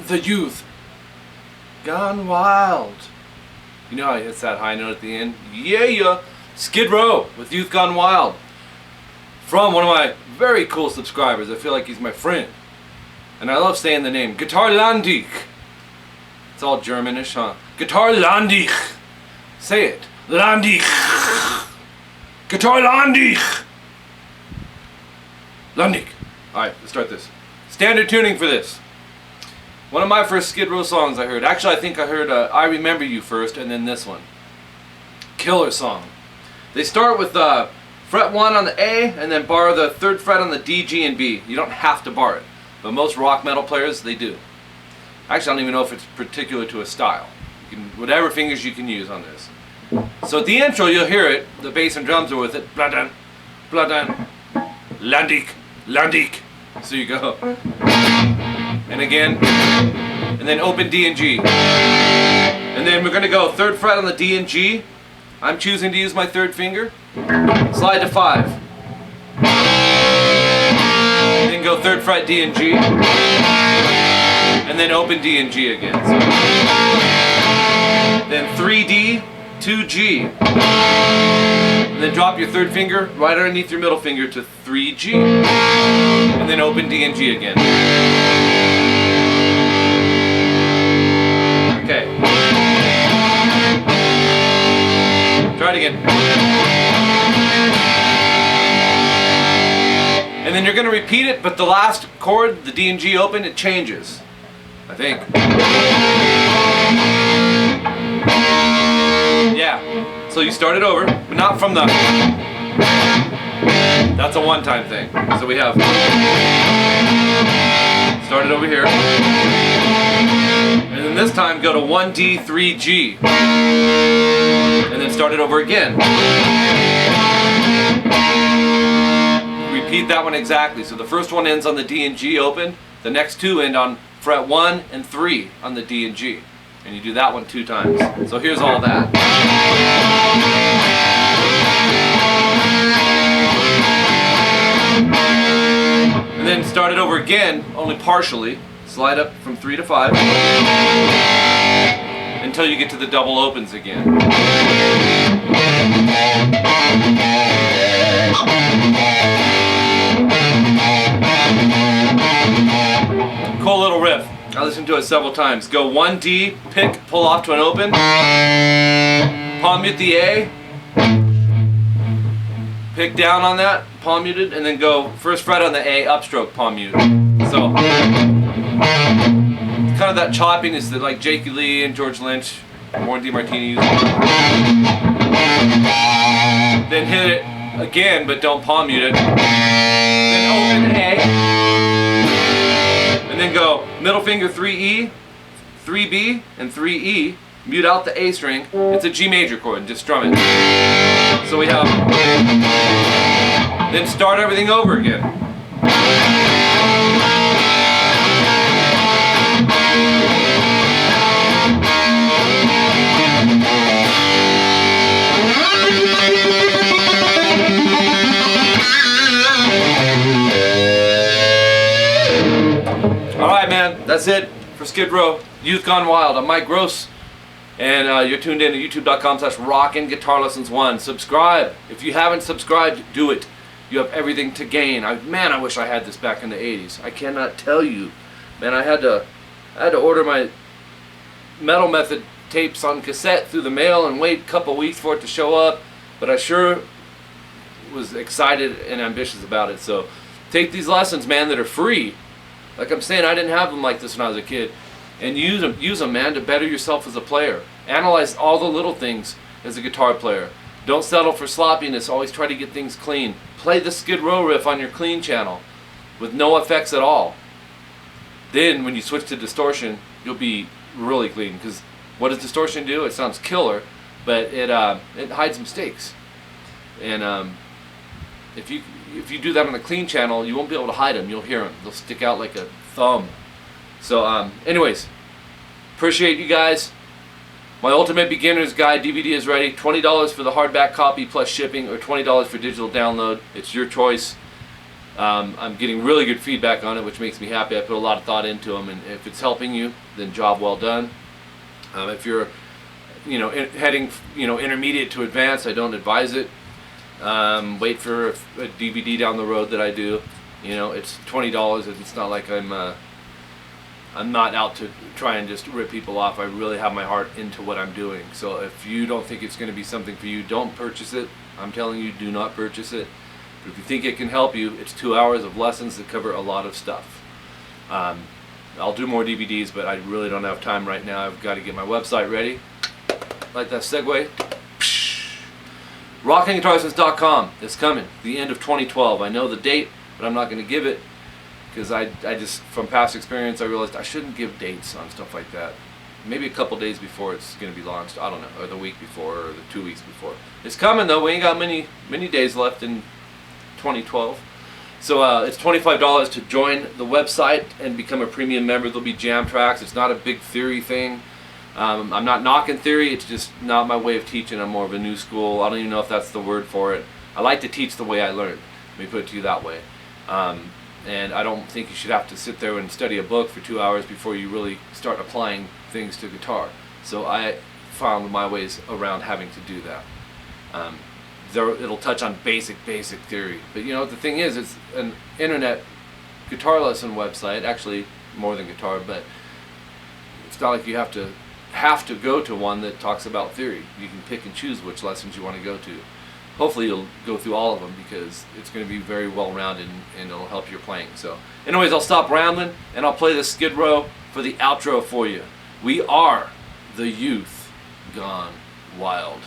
the youth gone wild. You know how he hits that high note at the end? Yeah! Skid Row with Youth Gone Wild. From one of my very cool subscribers. I feel like he's my friend. And I love saying the name. 𝐒𝐒𝐒𝐒. It's all Germanish, huh? 𝐒𝐒𝐒𝐒𝐒. Say it. 𝐒𝐒𝐒𝐒. 𝐒𝐒𝐒𝐒𝐒. 𝐒𝐒𝐒𝐒. Alright, let's start this. Standard tuning for this. One of my first Skid Row songs I heard. Actually, I think I heard I Remember You first, and then this one. Killer song. They start with fret 1 on the A, and then bar the 3rd fret on the D, G, and B. You don't have to bar it. But most rock metal players, they do. Actually, I don't even know if it's particular to a style. You can, whatever fingers you can use on this. So at the intro, you'll hear it. The bass and drums are with it. Bladan, bladan, landik, landik. So you go. And again. And then open D and G. And then we're going to go 3rd fret on the D and G. I'm choosing to use my 3rd finger. Slide to 5. And then go 3rd fret D and G. And then open D and G again. So then 3D, 2G. And then drop your 3rd finger right underneath your middle finger to 3G. And then open D and G again. Okay. Try it again. And then you're going to repeat it, but the last chord, the D and G open, it changes. I think. Yeah. So you start it over, but not from the... That's a one-time thing. So we have... Start it over here. And then this time go to 1D, 3G. And then start it over again. Repeat that one exactly. So the first one ends on the D and G open. The next two end on fret 1 and 3 on the D and G. And you do that one 2 times. So here's all that. And then start it over again, only partially. Slide up from 3 to 5 until you get to the double opens again. Cool little riff. I listened to it several times. Go 1D, pick, pull off to an open. Palm mute the A. Pick down on that, palm muted, and then go 1st fret on the A, upstroke, palm mute. So, kind of that choppiness that like J.K. Lee and George Lynch, Warren DeMartini used. Then hit it again, but don't palm mute it. Then open A. And then go middle finger 3E, 3B, and 3E. Mute out the A string. It's a G major chord, and just strum it. So we have... Then start everything over again. Alright man, that's it for Skid Row. Youth Gone Wild. I'm Mike Gross. And you're tuned in to youtube.com/rockinguitarlessons1. Subscribe. If you haven't subscribed, do it. You have everything to gain. Man, I wish I had this back in the 80s. I cannot tell you. Man, I had to order my Metal Method tapes on cassette through the mail and wait a couple weeks for it to show up. But I sure was excited and ambitious about it. So take these lessons, man, that are free. Like I'm saying, I didn't have them like this when I was a kid. And use them, man, to better yourself as a player. Analyze all the little things as a guitar player. Don't settle for sloppiness. Always try to get things clean. Play the Skid Row riff on your clean channel with no effects at all. Then, when you switch to distortion, you'll be really clean. Because what does distortion do? It sounds killer, but it hides mistakes. And if you do that on the clean channel, you won't be able to hide them. You'll hear them. They'll stick out like a thumb. So, anyways, appreciate you guys. My Ultimate Beginner's Guide DVD is ready. $20 for the hardback copy plus shipping, or $20 for digital download. It's your choice. I'm getting really good feedback on it, which makes me happy. I put a lot of thought into them, and if it's helping you, then job well done. If you're, heading, intermediate to advanced, I don't advise it. Wait for a DVD down the road that I do. It's $20. It's not like I'm not out to try and just rip people off. I really have my heart into what I'm doing. So if you don't think it's going to be something for you, don't purchase it. I'm telling you, do not purchase it. But if you think it can help you, it's 2 hours of lessons that cover a lot of stuff. I'll do more DVDs, but I really don't have time right now. I've got to get my website ready. Like that segue. rockinguitarlessons.com is coming, the end of 2012. I know the date, but I'm not going to give it because I just, from past experience, I realized I shouldn't give dates on stuff like that. Maybe a couple days before it's going to be launched. I don't know, or the week before, or the 2 weeks before. It's coming though. We ain't got many days left in 2012. So it's $25 to join the website and become a premium member. There'll be jam tracks. It's not a big theory thing. I'm not knocking theory. It's just not my way of teaching. I'm more of a new school. I don't even know if that's the word for it. I like to teach the way I learned. Let me put it to you that way. And I don't think you should have to sit there and study a book for 2 hours before you really start applying things to guitar. So I found my ways around having to do that. It'll touch on basic theory. But the thing is, it's an internet guitar lesson website. Actually, more than guitar, but it's not like you have to go to one that talks about theory. You can pick and choose which lessons you want to go to. Hopefully you'll go through all of them because it's going to be very well rounded and it'll help your playing. So anyways, I'll stop rambling and I'll play the Skid Row for the outro for you. We are the youth gone wild.